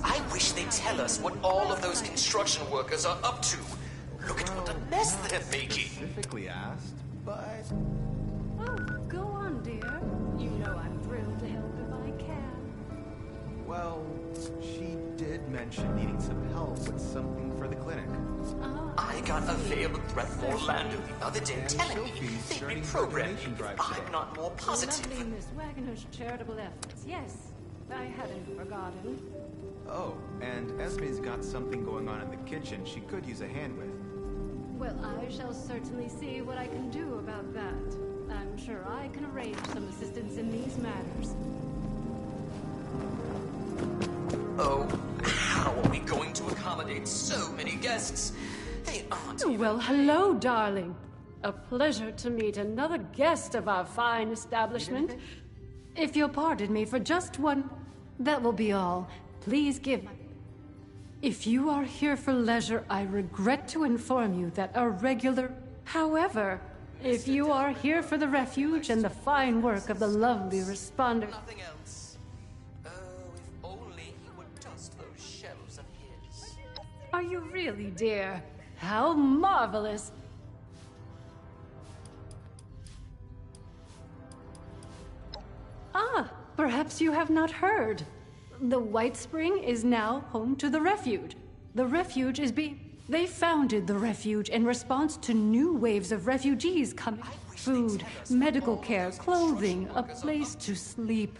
I wish they'd tell us what all of those construction workers are up to. Look at what a mess they're making. Specifically asked, but... Oh, go on, dear. You know I'm thrilled to help if I can. Well, she did mention needing some help with something for the clinic. I got a veiled threat from Orlando the other day telling me they'd reprogram me if I'm not more positive. Lovely Miss Wagner's charitable efforts. Yes, I hadn't forgotten. Oh, and Esme's got something going on in the kitchen she could use a hand with. Well, I shall certainly see what I can do about that. I'm sure I can arrange some assistance in these matters. Oh, how are we going to accommodate so many guests? They aren't even... Well, hello, darling. A pleasure to meet another guest of our fine establishment. If you'll pardon me for just one, that will be all. Please give... If you are here for leisure, I regret to inform you that a regular... However, if you are here for the refuge and the fine work of the lovely responder... Nothing else. Oh, if only he would dust those shelves of his. Are you really, dear? How marvelous! Ah, perhaps you have not heard. The White Spring is now home to the refuge. The refuge is They founded the refuge in response to new waves of refugees coming. Food, medical care, clothing, a place to sleep.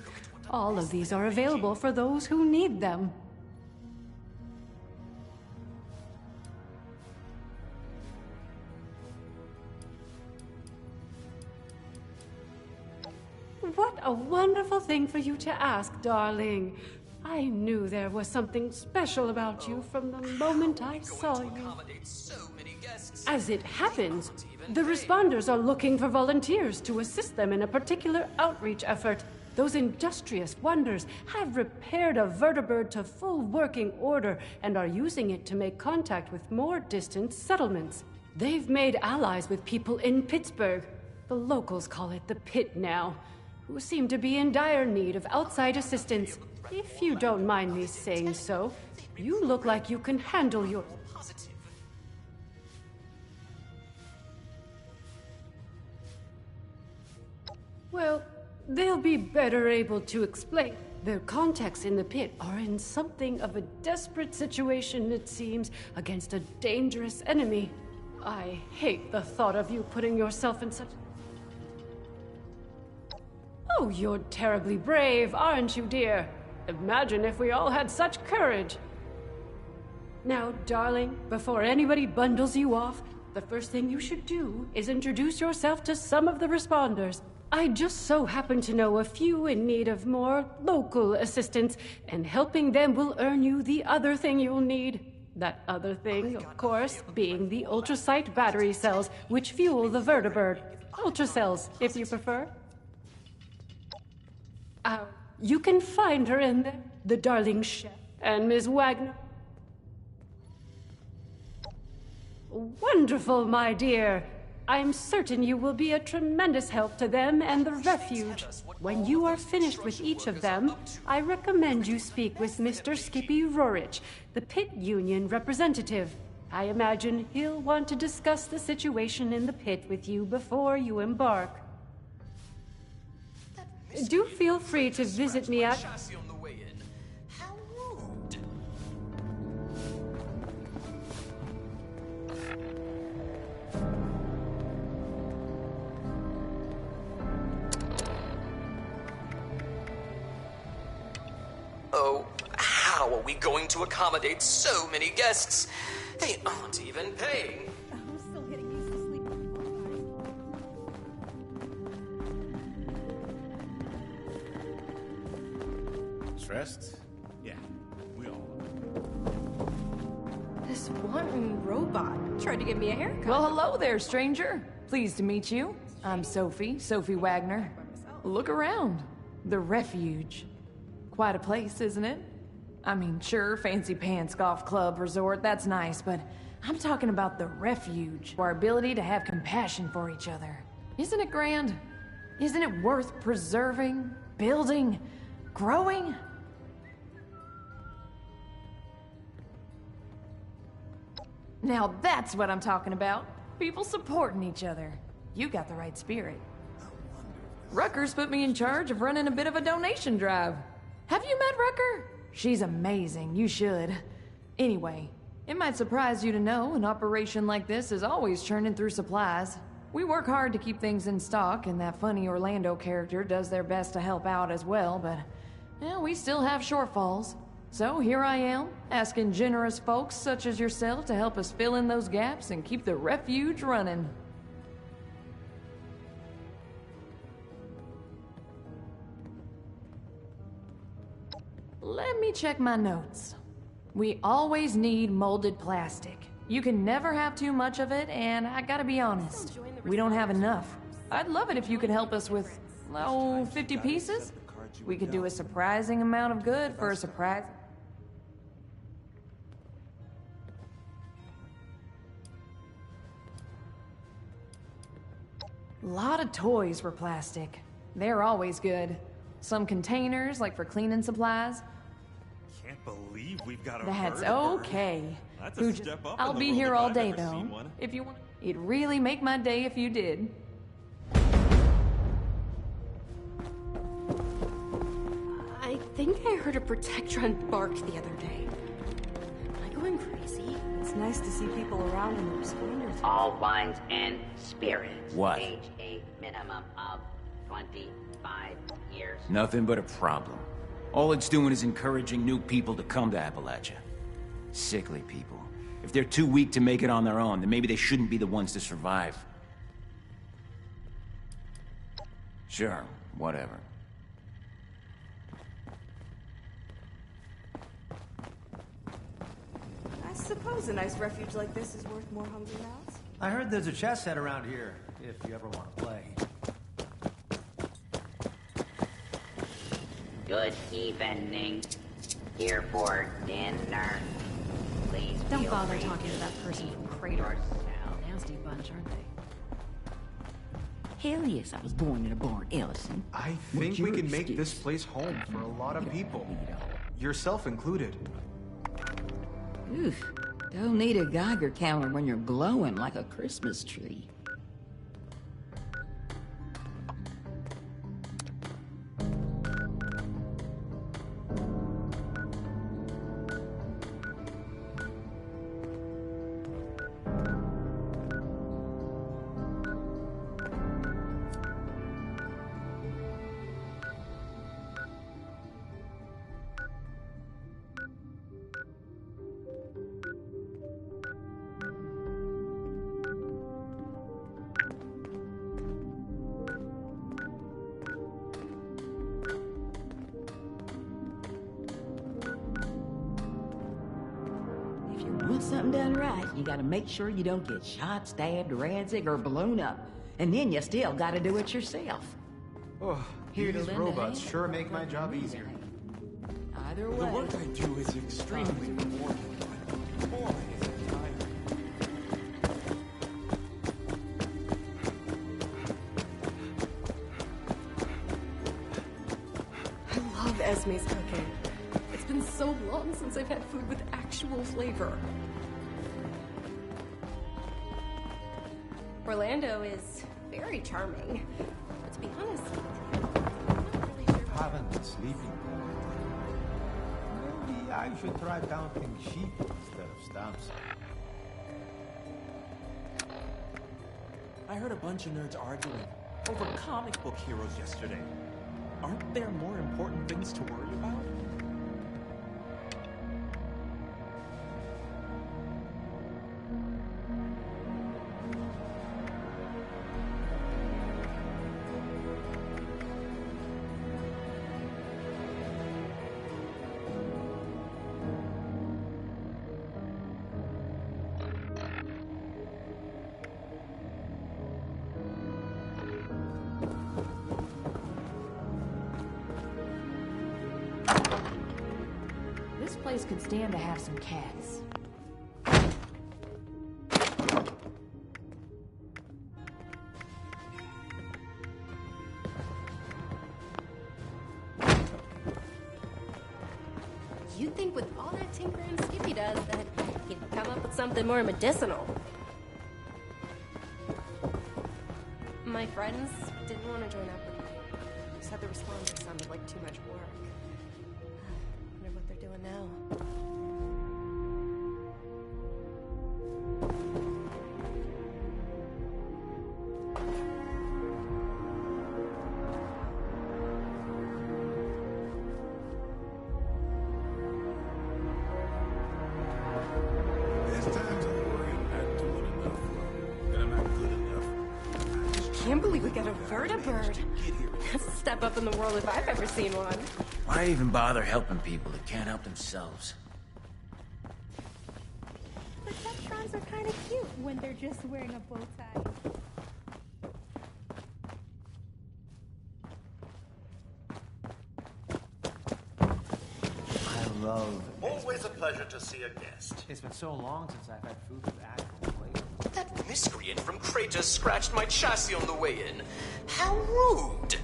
All of these are available for those who need them. What a wonderful thing for you to ask, darling. I knew there was something special about you from the moment I saw you. As it happens, the responders are looking for volunteers to assist them in a particular outreach effort. Those industrious wonders have repaired a vertibird to full working order and are using it to make contact with more distant settlements. They've made allies with people in Pittsburgh. The locals call it the Pit now, who seem to be in dire need of outside assistance. If you don't mind me saying so, you look like you can handle your... Well, they'll be better able to explain. Their contacts in the Pit are in something of a desperate situation, it seems, against a dangerous enemy. I hate the thought of you putting yourself in such... Oh, you're terribly brave, aren't you, dear? Imagine if we all had such courage. Now, darling, before anybody bundles you off, the first thing you should do is introduce yourself to some of the responders. I just so happen to know a few in need of more local assistance, and helping them will earn you the other thing you'll need. That other thing, of course, being the ultrasight battery cells, which fuel the vertibird. Ultracells, if you prefer. You can find her in there, the darling chef and Miss Wagner. Wonderful, my dear. I'm certain you will be a tremendous help to them and the refuge. When you are finished with each of them, I recommend you speak with Mr. Skippy Rorich, the Pit Union representative. I imagine he'll want to discuss the situation in the pit with you before you embark. Do feel free to visit me at... How are we going to accommodate so many guests? They aren't even paying. I'm still getting used to sleeping with you guys. Stressed? Yeah, we all are. This wanton robot tried to give me a haircut. Well, hello there, stranger. Pleased to meet you. I'm Sophie Wagner. Look around. The Refuge. Quite a place, isn't it? I mean, sure, fancy pants, golf club, resort, that's nice, but I'm talking about the Refuge. Our ability to have compassion for each other. Isn't it grand? Isn't it worth preserving, building, growing? Now that's what I'm talking about. People supporting each other. You got the right spirit. Rucker's put me in charge of running a bit of a donation drive. Have you met Rucker? She's amazing, you should. Anyway, it might surprise you to know an operation like this is always churning through supplies. We work hard to keep things in stock, and that funny Orlando character does their best to help out as well, but we still have shortfalls. So here I am, asking generous folks such as yourself to help us fill in those gaps and keep the Refuge running. Let me check my notes. We always need molded plastic. You can never have too much of it, and I gotta be honest, we don't have enough. I'd love it if you could help us with, 50 pieces? We could do a surprising amount of good for a surprise. A lot of toys were plastic. They're always good. Some containers, like for cleaning supplies. Can't believe we've got a That's vertibird. okay. That's a step up in I'll the be world here if all I've day, ever though. seen one. If you want, it'd really make my day if you did. I think I heard a Protectron bark the other day. Am I going crazy? It's nice to see people around in their splendor. All wines and spirits. What? Age a minimum of 25 years. Nothing but a problem. All it's doing is encouraging new people to come to Appalachia. Sickly people. If they're too weak to make it on their own, then maybe they shouldn't be the ones to survive. Sure, whatever. I suppose a nice refuge like this is worth more hungry mouths. I heard there's a chess set around here, if you ever want to play. Good evening. Here for dinner. Please Don't feel bother free talking to that person from Crater. yourself. Nasty bunch, aren't they? Hell yes, I was born in a barn, Ellison. I What's think we your can make excuse? this place home for a lot of people. Yourself included. Oof. Don't need a Geiger counter when you're glowing like a Christmas tree. If you want something done right, you gotta make sure you don't get shot, stabbed, rancid, or blown up. And then you still gotta do it yourself. Oh, Here to these lend a robots hand, sure make my job easier. Either The way. work I do is extremely rewarding, but boy, is it tiring. I love Esme's cooking. It's been so long since I've had food with actual flavor. Orlando is very charming. But to be honest with you, I'm not really sure. Haven't been sleeping all night. Maybe I should try counting sheep instead of stamps. I heard a bunch of nerds arguing over comic book heroes yesterday. Aren't there more important things to worry about? This place could stand to have some cats. You'd think with all that tinkering Skippy does that he'd come up with something more medicinal. My friends didn't want to join up with me. They said the responders sounded like too much work. Wonder what they're doing now. Can't believe we got a vertibird. That's a step up in the world if I've ever seen one. Why even bother helping people that can't help themselves? The Tetrons are kind of cute when they're just wearing a bow tie. I love... Always a pleasure to see a guest. It's been so long since I've had food with actual flavor. That miscreant from Crater scratched my chassis on the way in. How rude!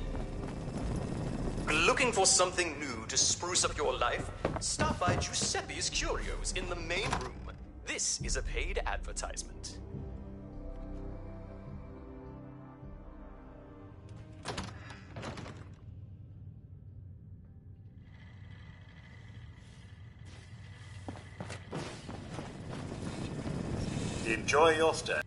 Looking for something new to spruce up your life? Stop by Giuseppe's Curios in the main room. This is a paid advertisement. Enjoy your stay.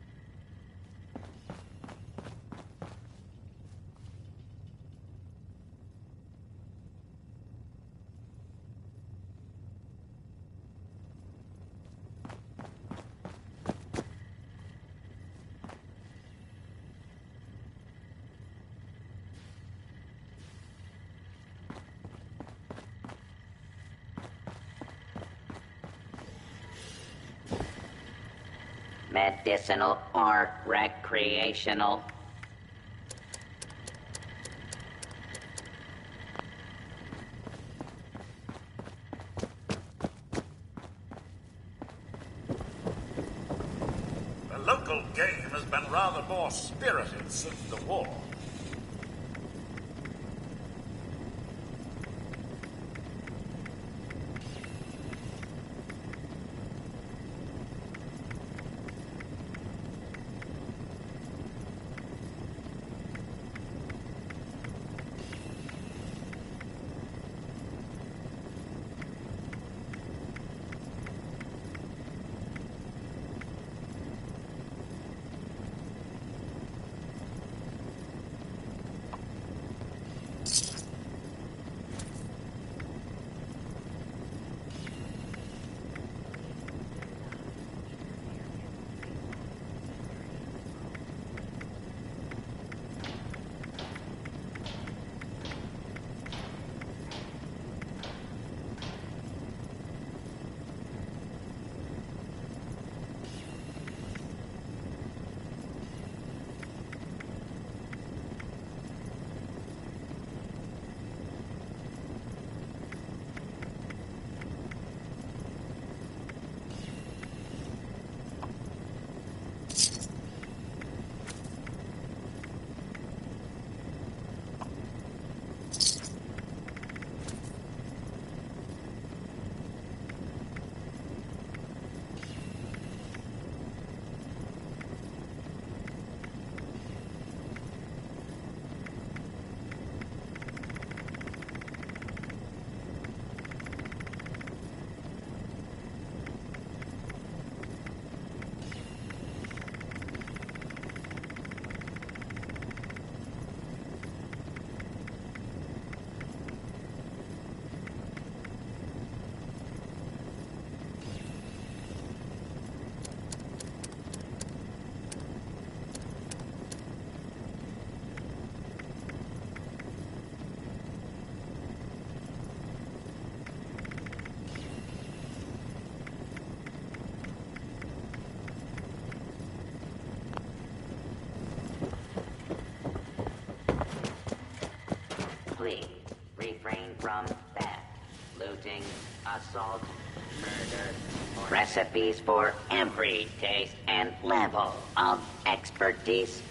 Medicinal or recreational? The local game has been rather more spirited since the war. Please refrain from theft, looting, assault, murder. Recipes for every taste and level of expertise.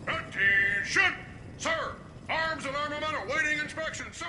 Attention! Sir! Arms and armament awaiting inspection, sir!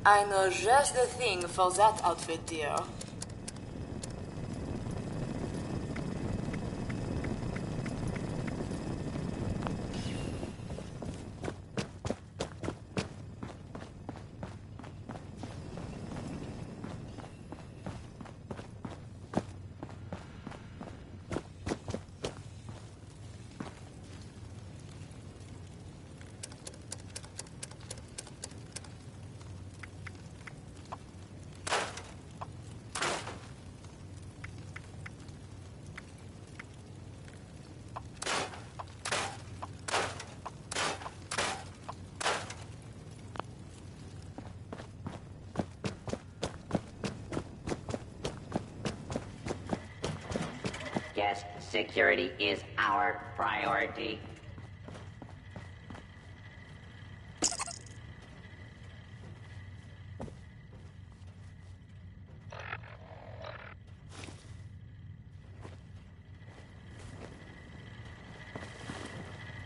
I know just the thing for that outfit, dear. Guest security is our priority.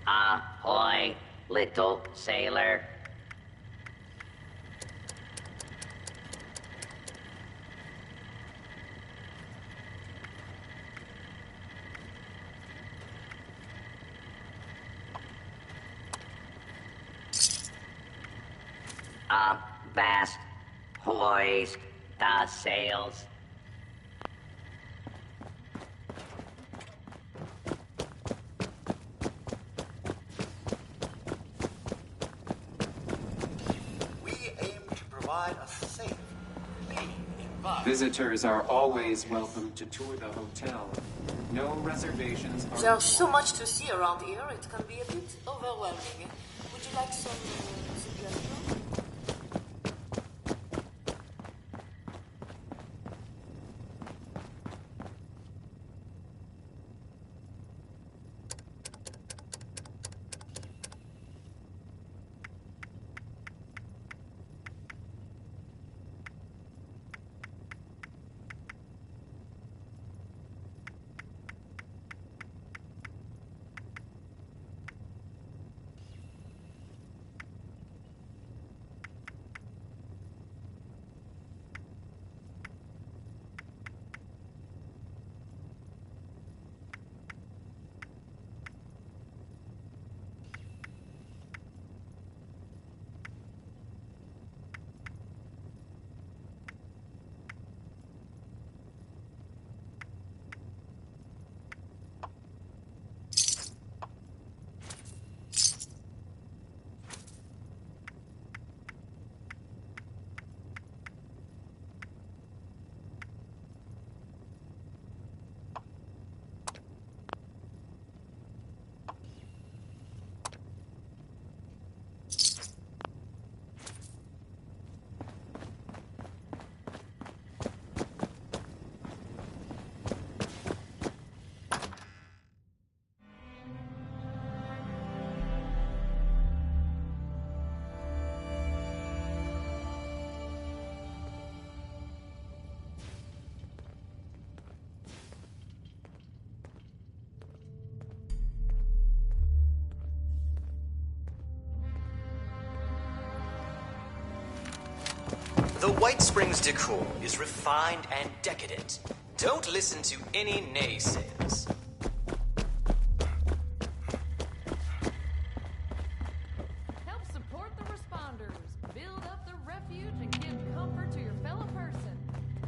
Ahoy, little sailor. Avast, hoist the sails. We aim to provide a safe, clean Visitors are always welcome to tour the hotel. No reservations are There's so much to see around here, it can be a bit overwhelming. Would you like some suggestions? The White Springs decor is refined and decadent. Don't listen to any naysayers. Help support the responders. Build up the refuge and give comfort to your fellow person.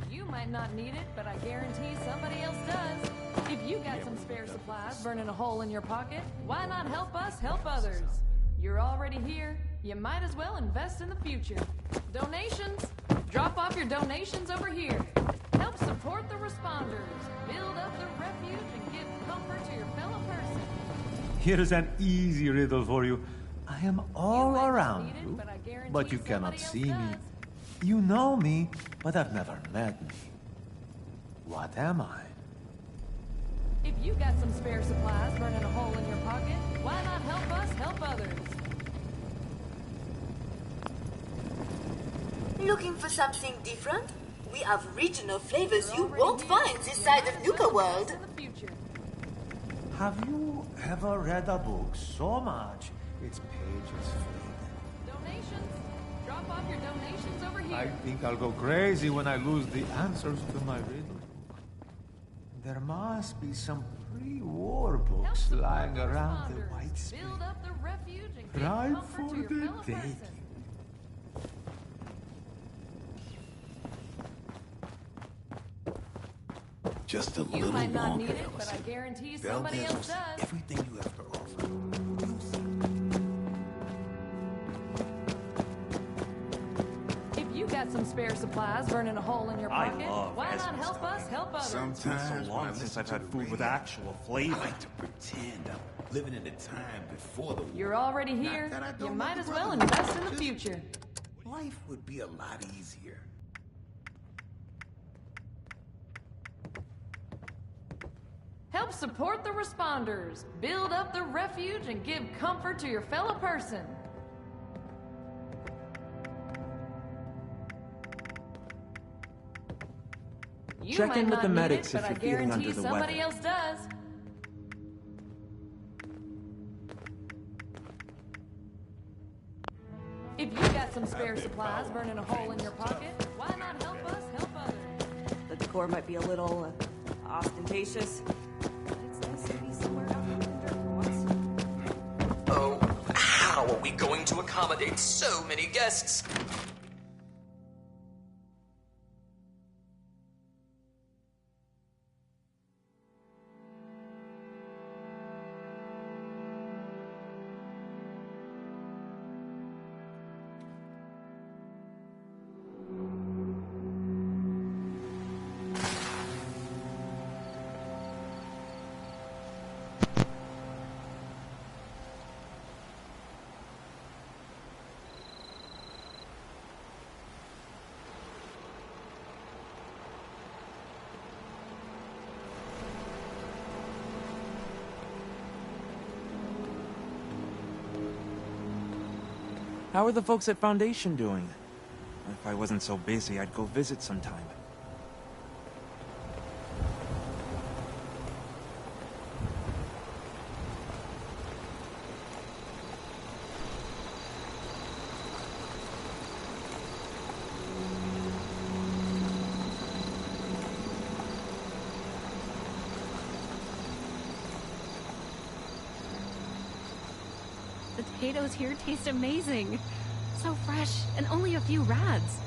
You might not need it, but I guarantee somebody else does. If you got some spare supplies burning a hole in your pocket, why not help us help others? You're already here. You might as well invest in the future. Donations. Drop off your donations over here. Help support the responders. Build up the refuge and give comfort to your fellow person. Here's an easy riddle for you. I am all around you, but you cannot see me. You know me, but have never met me. What am I? If you got some spare supplies burning a hole in your pocket, why not help us help others? Looking for something different? We have regional flavors you won't find this side of Nuka World. Have you ever read a book so much its pages faded? Donations? Drop off your donations over here. I think I'll go crazy when I lose the answers to my riddle book. There must be some pre-war books lying around the White Springs. Build up the refuge and give Right comfort for to your the fellow taking. person. Just a You little might not longer, need it, but I Ellison. guarantee Bell somebody else deserves does. everything you have to offer. If you got some spare supplies burning a hole in your I pocket, love why not Esmer's help us help others? It's been so long since I've had food with actual flavor. I like to pretend I'm living in the time before the war. You're already Not here. that I don't You love might the as well brotherhood. invest in the Just future. Life would be a lot easier. Help support the responders. Build up the refuge and give comfort to your fellow person. You Check might in with not the need medics it, if but I you're feeling guarantee under the somebody weather. else does. If you got some spare supplies burning a hole in your pocket, why not help us help others? The decor might be a little ostentatious. It's nice to be somewhere out in the dirt for once. Oh, how are we going to accommodate so many guests? How are the folks at Foundation doing? If I wasn't so busy, I'd go visit sometime. The potatoes here taste amazing. So fresh, and only a few rads.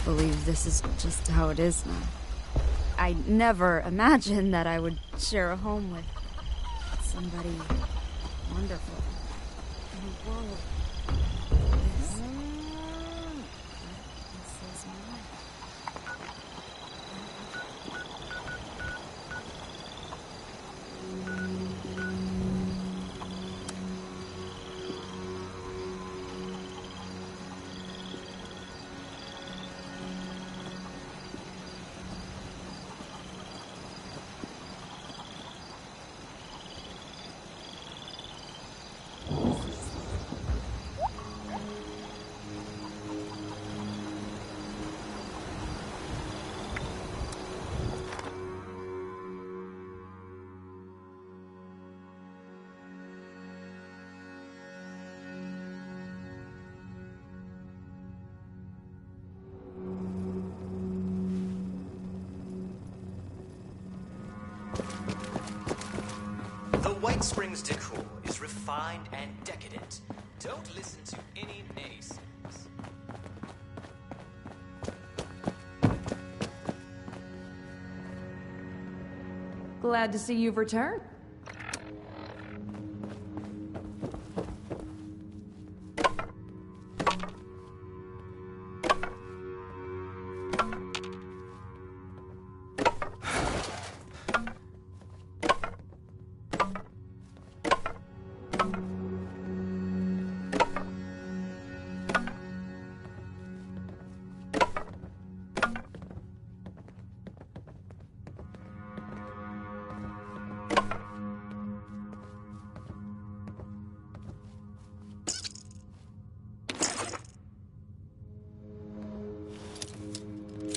Believe this is just how it is now. I never imagined that I would share a home with somebody wonderful in a world like this. This is my life. The White Springs decor is refined and decadent. Don't listen to any naysayers. Glad to see you've returned.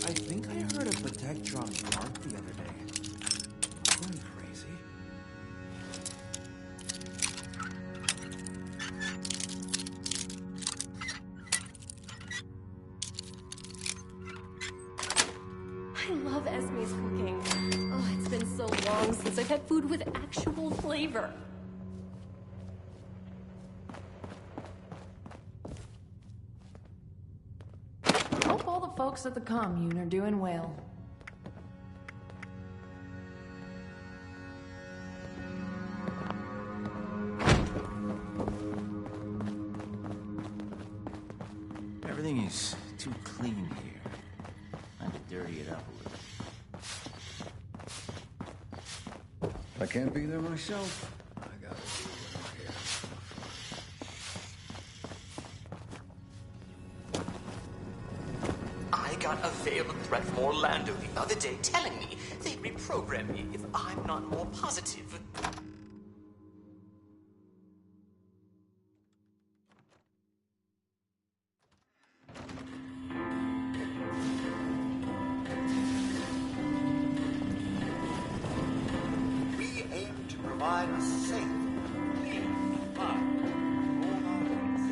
I think I heard a Protectron bark the other day. Going crazy. I love Esme's cooking. Oh, it's been so long since I've had food with actual flavor. Hope all the folks at the commune are doing well. Everything is too clean here. Time to dirty it up a little. If I can't be there myself, I gotta do what I can. I got a veiled threat from Orlando the other day telling me they'd reprogram me if I'm not more positive. We aim to provide a safe, clean environment for all our guests.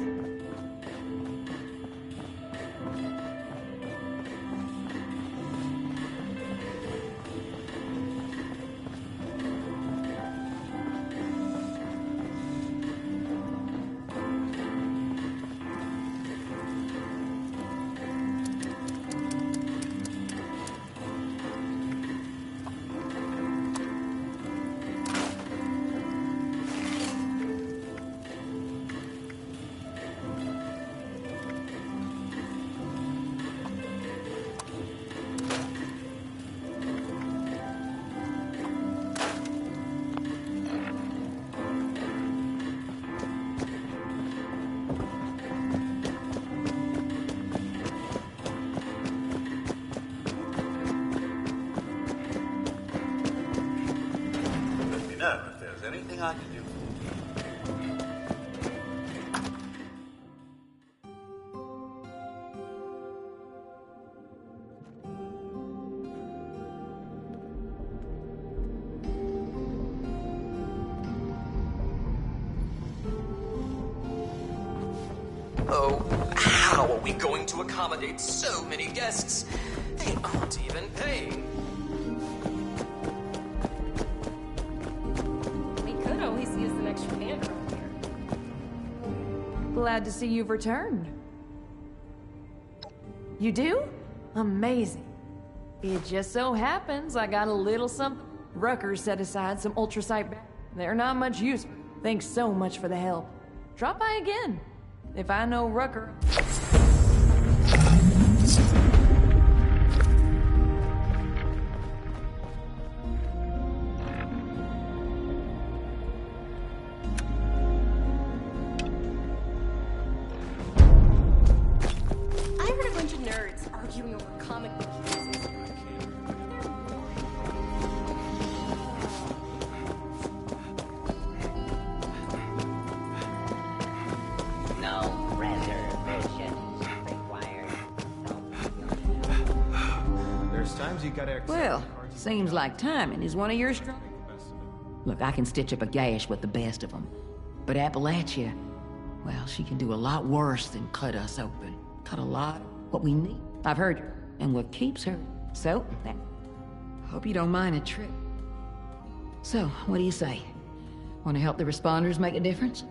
Let me know if there's anything I can do for you. Oh, how are we going to accommodate so many guests? They aren't even paying. We could always use an extra hand around here. Glad to see you've returned. You do? Amazing. It just so happens I got a little something. Rucker set aside some ultrasight. They're not much use. Thanks so much for the help. Drop by again. If I know Rucker. I heard a bunch of nerds arguing over comic book heroes. No reservations required. There's times you gotta accept. Well, seems like timing is one of your strong. Look, I can stitch up a gash with the best of them. But Appalachia, well, she can do a lot worse than cut us open. Cut a lot of what we need. I've heard her, and what keeps her. So, hope you don't mind a trip. So, what do you say? Want to help the responders make a difference?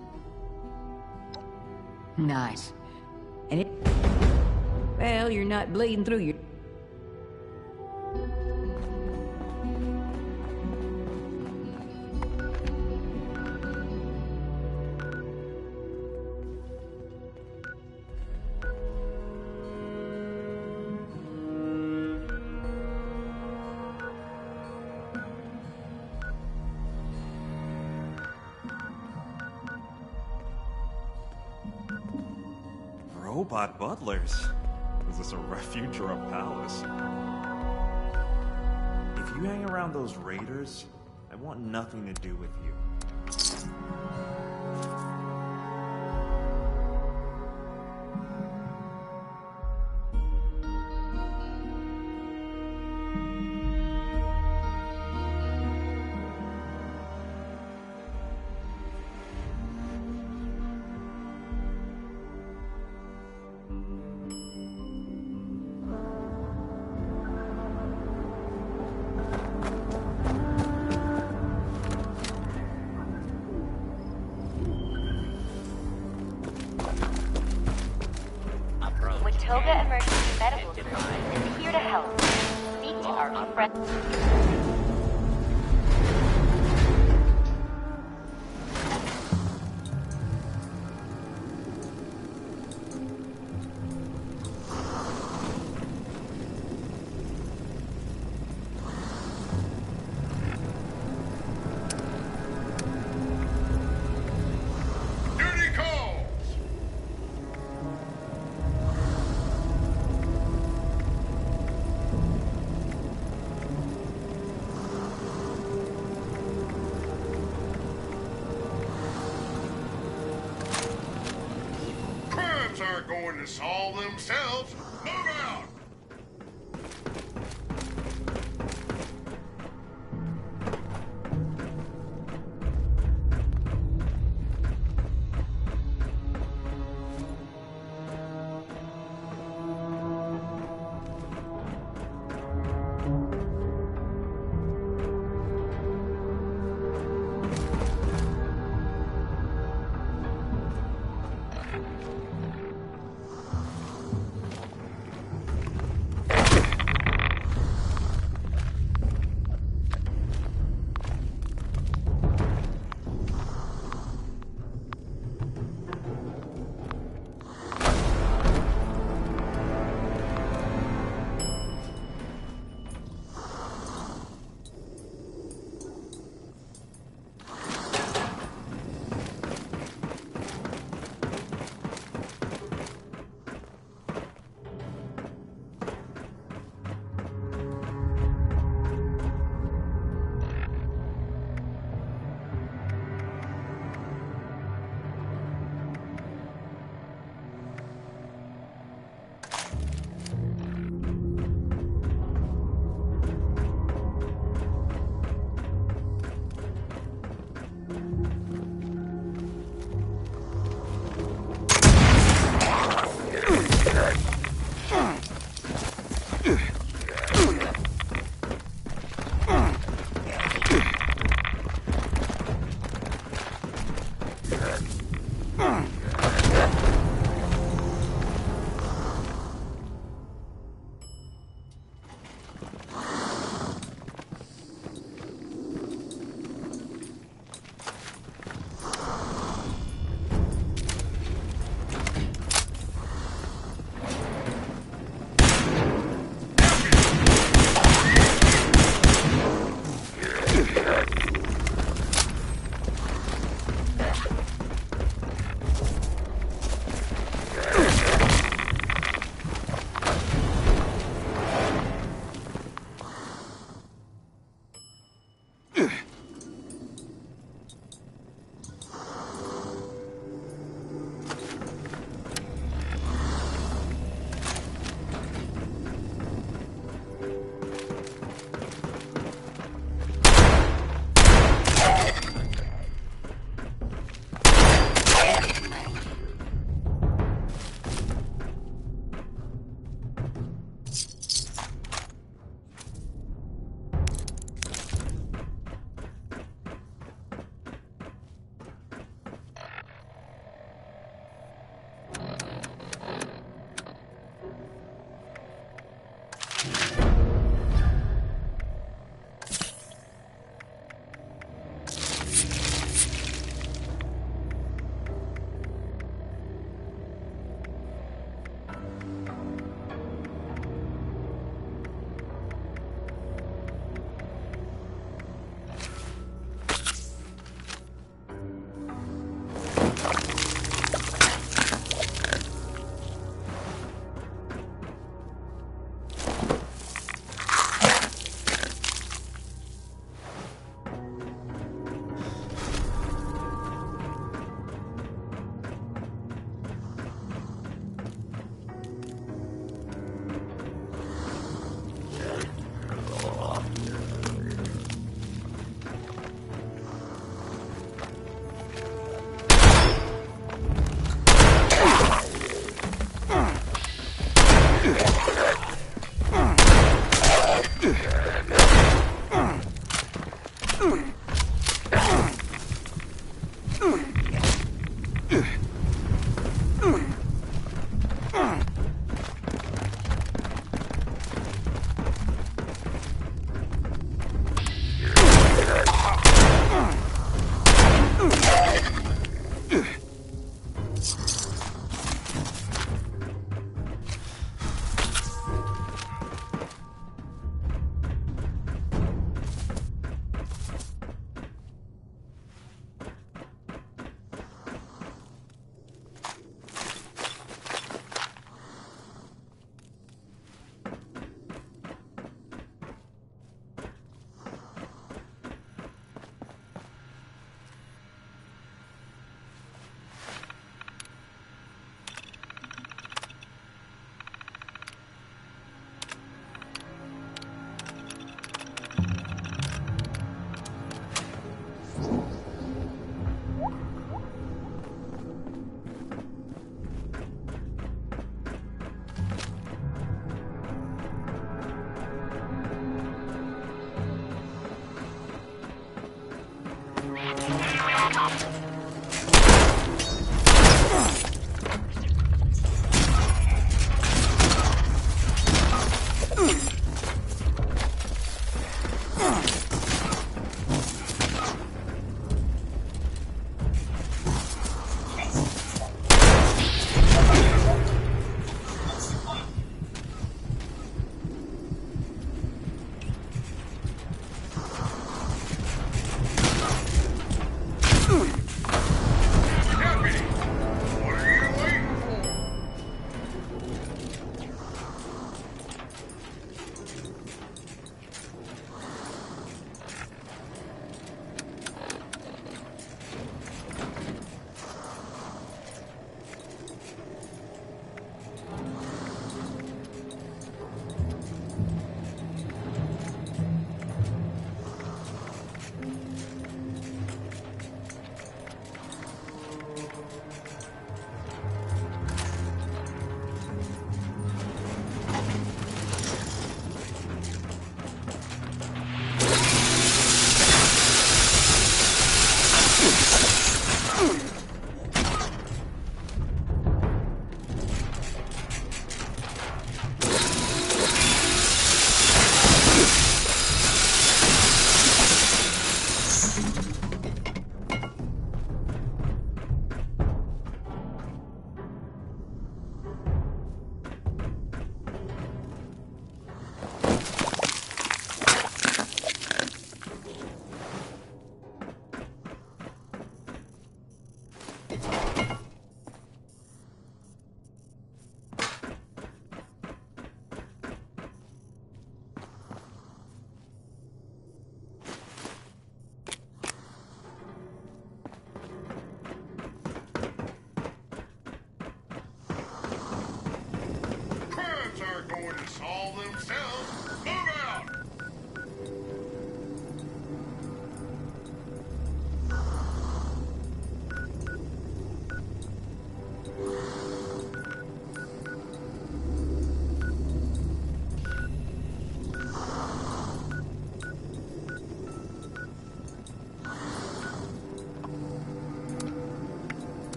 Nice. And it... Well, you're not bleeding through your... Robot butlers? Is this a refuge or a palace? If you hang around those raiders, I want nothing to do with you. Toga Emergency Medical Service is here to help. Speak to our friend. Aren't going to solve themselves. Move out!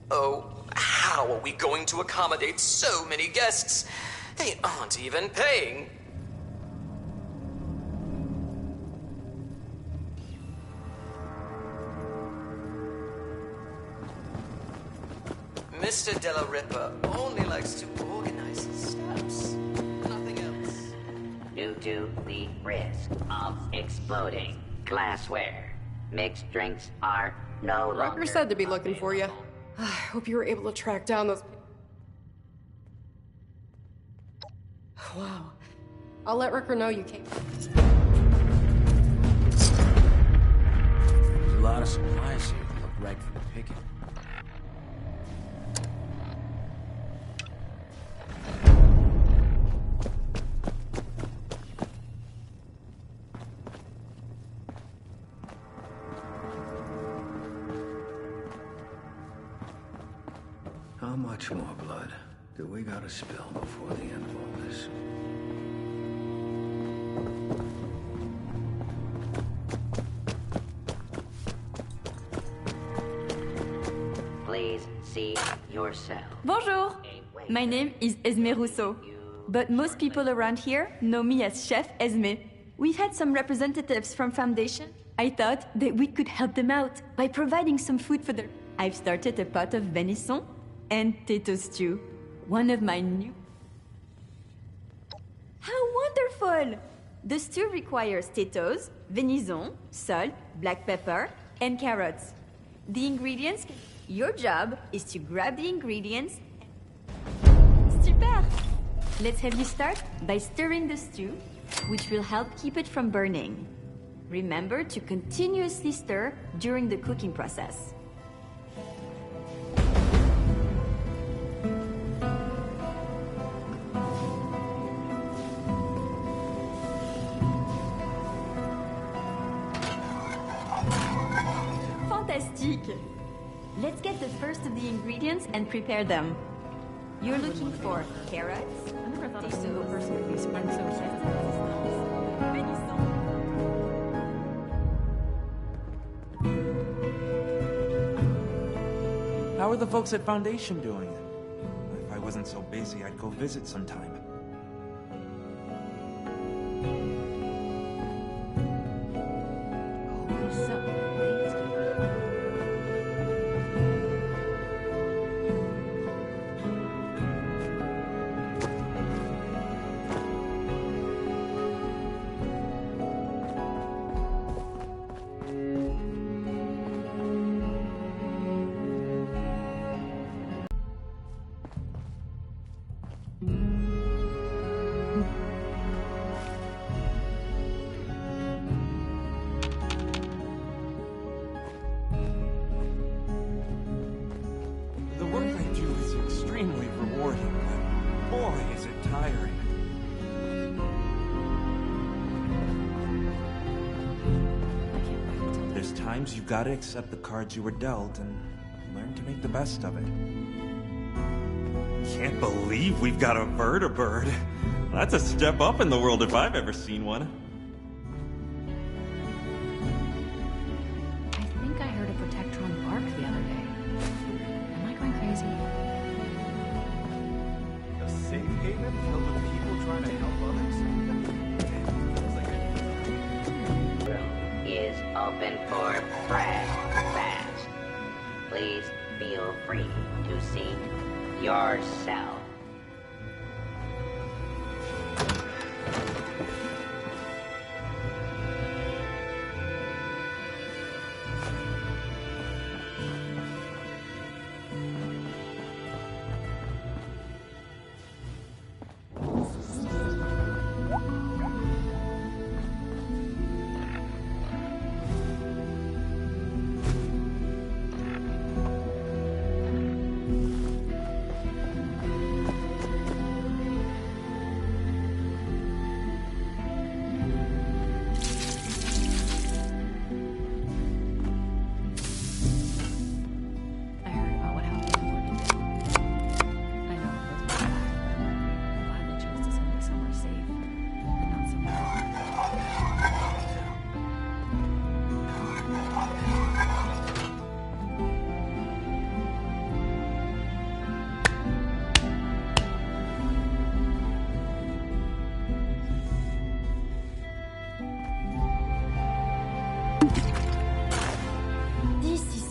Oh, how are we going to accommodate so many guests? They aren't even paying. Mr. Della Ripa only likes to organize his steps. Nothing else. Due to the risk of exploding glassware, mixed drinks are no longer... Rucker said to be looking for you. I hope you were able to track down those... Wow. I'll let Rucker know you came. There's a lot of supplies here that look right for the picking. How much more blood do we gotta spill before the end of all this? Please seat yourself. Bonjour! My name is Esme Rousseau, but most people around here know me as Chef Esme. We've had some representatives from Foundation. I thought that we could help them out by providing some food for them. I've started a pot of venison and potato stew. One of my new... How wonderful! The stew requires potatoes, venison, salt, black pepper, and carrots. The ingredients... Your job is to grab the ingredients... Super! Let's have you start by stirring the stew, which will help keep it from burning. Remember to continuously stir during the cooking process. Fantastique! Let's get the first of the ingredients and prepare them. You're looking for carrots. I never thought a single person could be spread so How are the folks at Foundation doing? If I wasn't so busy, I'd go visit sometime. You've got to accept the cards you were dealt and learn to make the best of it. Can't believe we've got a vertibird. That's a step up in the world if I've ever seen one. I think I heard a Protectron bark the other day. Am I going crazy? A safe haven filled with people trying to help others? Is open for breakfast. Please feel free to seat yourself.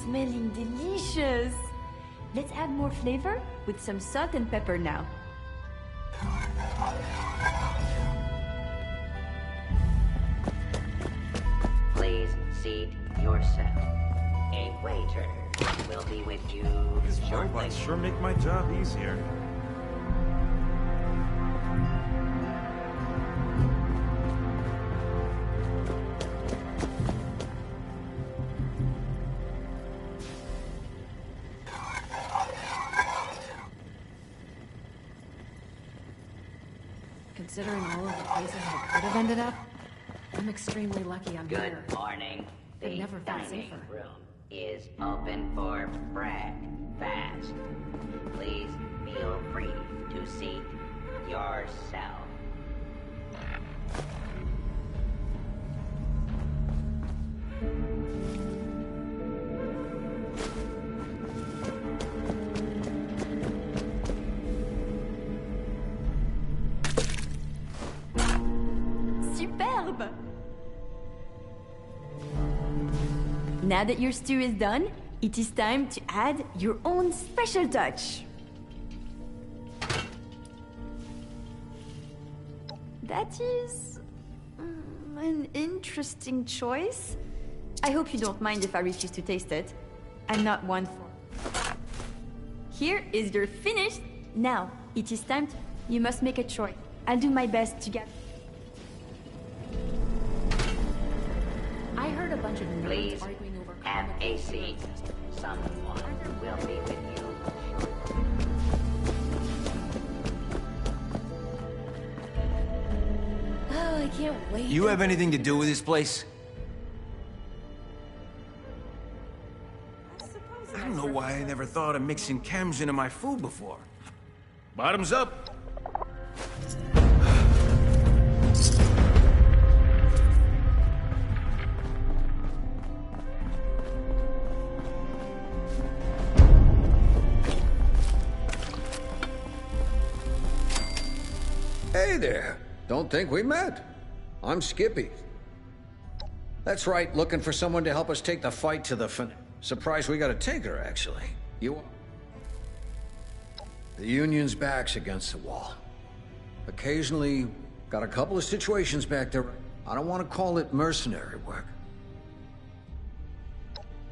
Smelling delicious! Let's add more flavor with some salt and pepper now. Please seat yourself. A waiter will be with you shortly. Robots sure make my job easier. Considering all of the places I could have ended up, I'm extremely lucky I'm here. Good morning. I've The never felt dining safer. room is open for breakfast. Please seat yourself. Superbe! Now that your stew is done, it is time to add your own special touch. That is an interesting choice. I hope you don't mind if I refuse to taste it. I'm not one for... Here is your finished... Now, it is time to... You must make a choice. I'll do my best to get... I heard a bunch of nerds Please arguing over have comic a books. seat. Someone will be with you. Oh, I can't wait. You have anything to do with this place? I don't know why I never thought of mixing chems into my food before. Bottoms up. Hey there. Don't think we met. I'm Skippy. That's right, looking for someone to help us take the fight to the Surprised we got a tinker, actually. You are. The Union's back's against the wall. Occasionally, got a couple of situations back there. I don't want to call it mercenary work.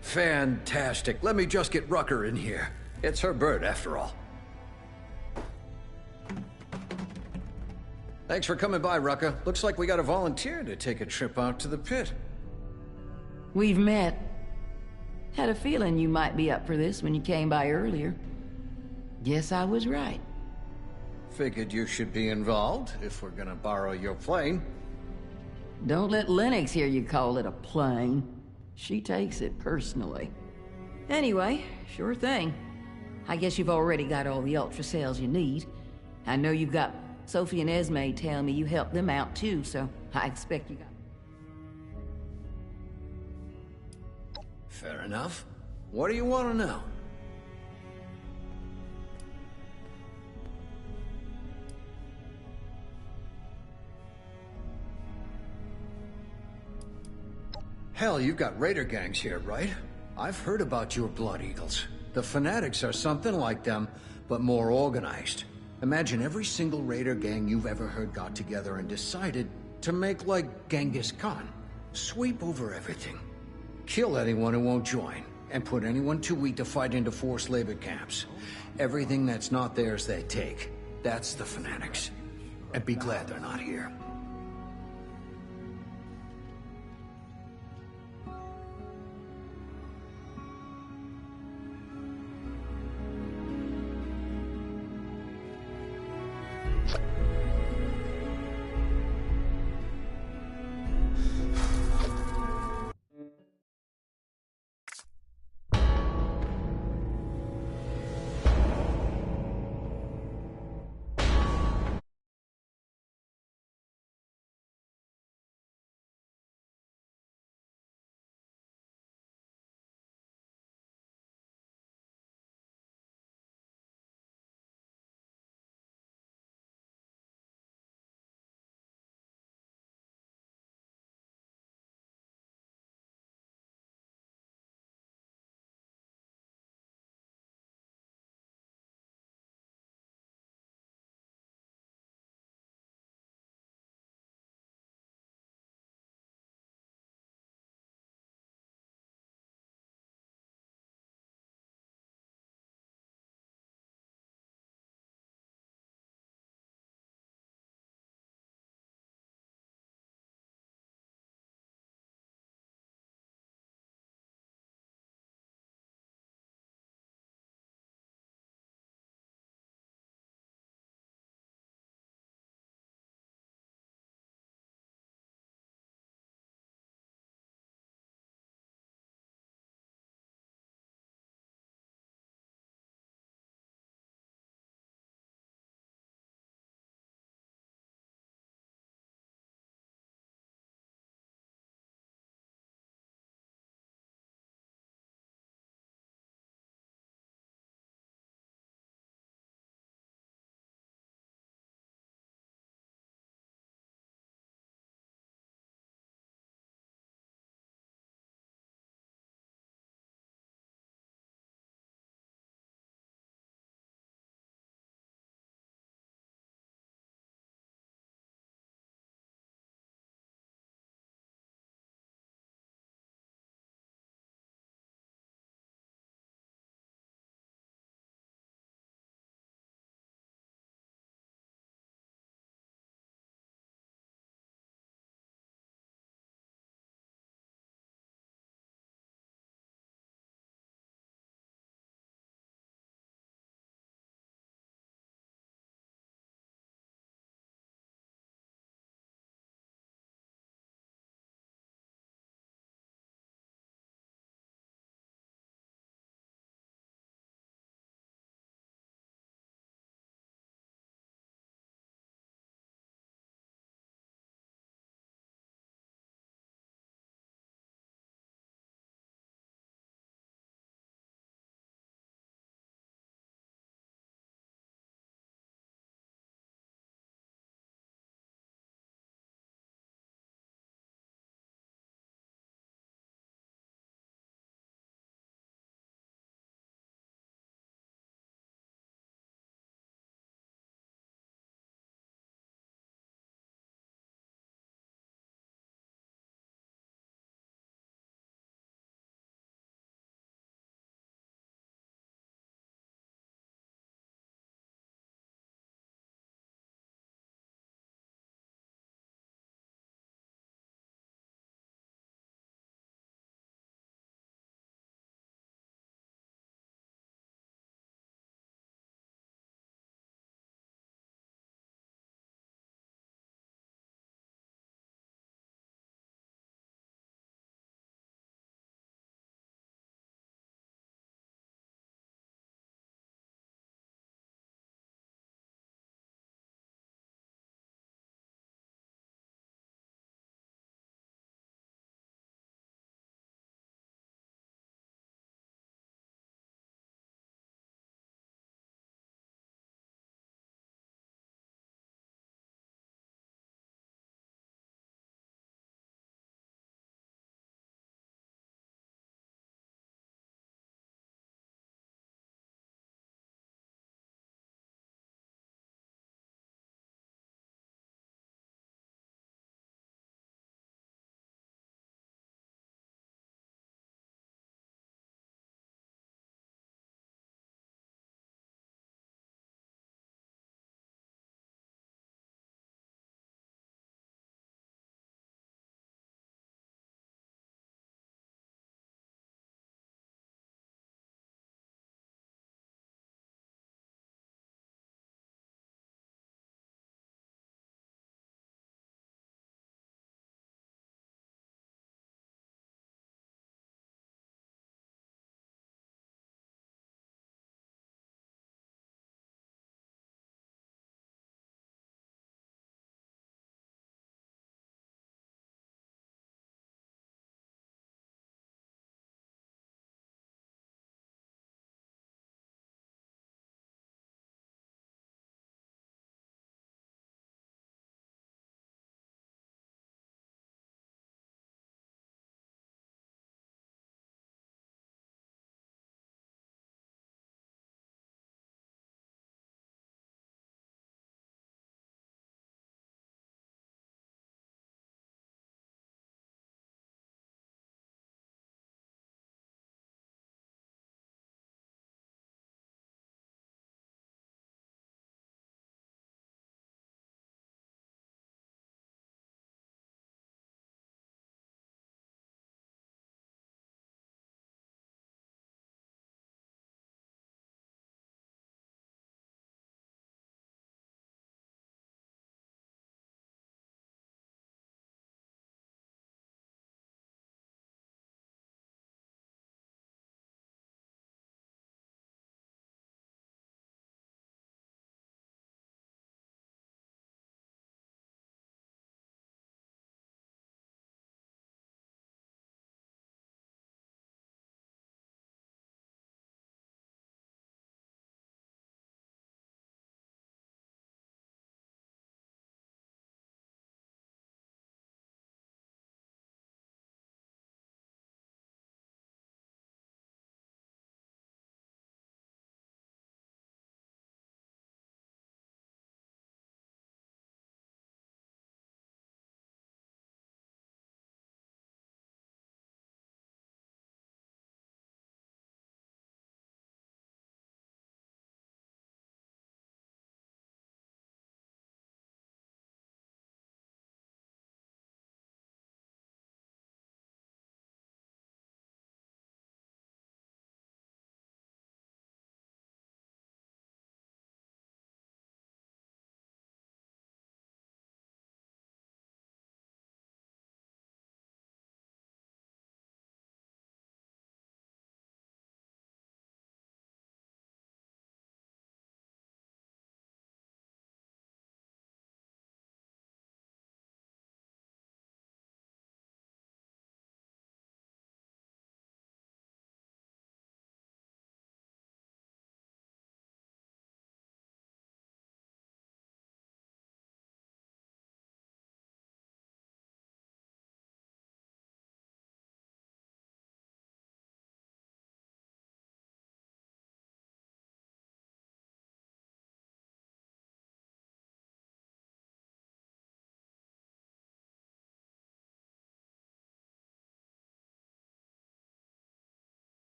Fantastic. Let me just get Rucker in here. It's her bird, after all. Thanks for coming by, Rucker. Looks like we got a volunteer to take a trip out to the pit. We've met. Had a feeling you might be up for this when you came by earlier. Guess I was right. Figured you should be involved, if we're gonna borrow your plane. Don't let Lennox hear you call it a plane. She takes it personally. Anyway, sure thing. I guess you've already got all the ultra cells you need. I know you've got Sophie and Esme telling me you helped them out too, so I expect you got... Fair enough. What do you want to know? Hell, you've got raider gangs here, right? I've heard about your Blood Eagles. The Fanatics are something like them, but more organized. Imagine every single raider gang you've ever heard got together and decided to make like Genghis Khan. Sweep over everything. Kill anyone who won't join, and put anyone too weak to fight into forced labor camps. Everything that's not theirs they take. That's the Fanatics. And be glad they're not here.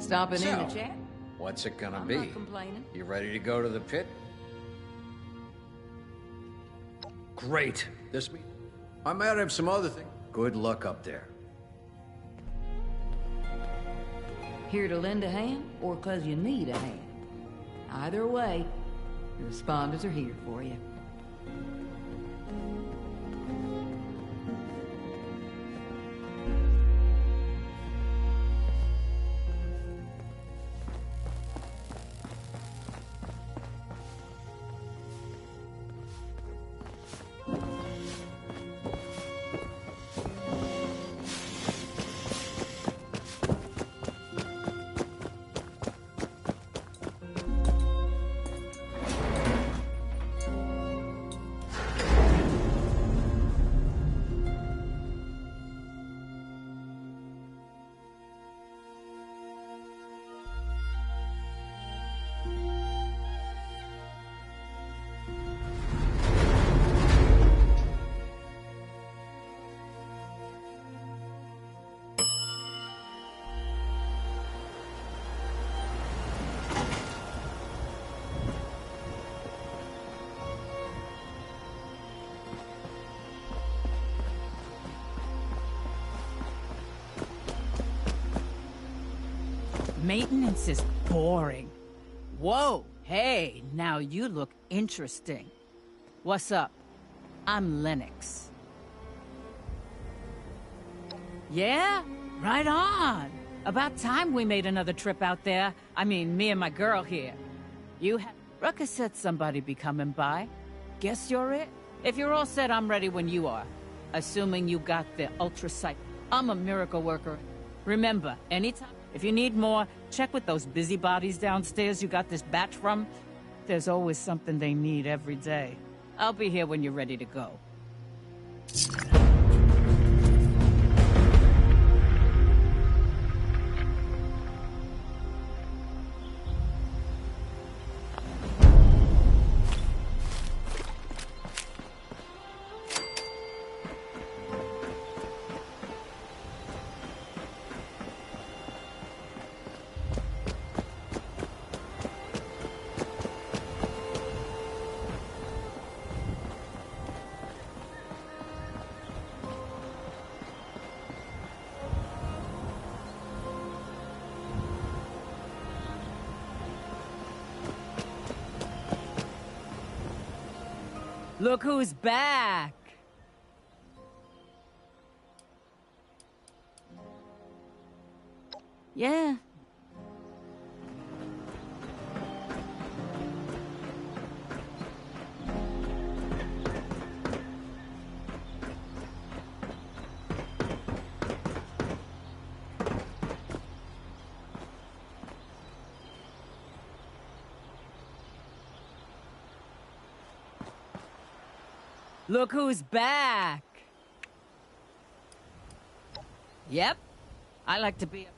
Stopping in So, to chat? what's it gonna I'm be? not complaining. You ready to go to the pit? Great. This means I might have some other things. Good luck up there. Here to lend a hand, or 'cause you need a hand? Either way, the responders are here for you. Maintenance is boring. Whoa, hey, now you look interesting. What's up? I'm Lennox. Yeah? Right on. About time we made another trip out there. I mean, me and my girl here. Ruckus said somebody'd be coming by. Guess you're it? If you're all set, I'm ready when you are. Assuming you got the ultrasight. I'm a miracle worker. Remember, anytime... If you need more, check with those busybodies downstairs you got this batch from. There's always something they need every day. I'll be here when you're ready to go. Look who's back! Yeah. Look who's back! Yep. I like to be a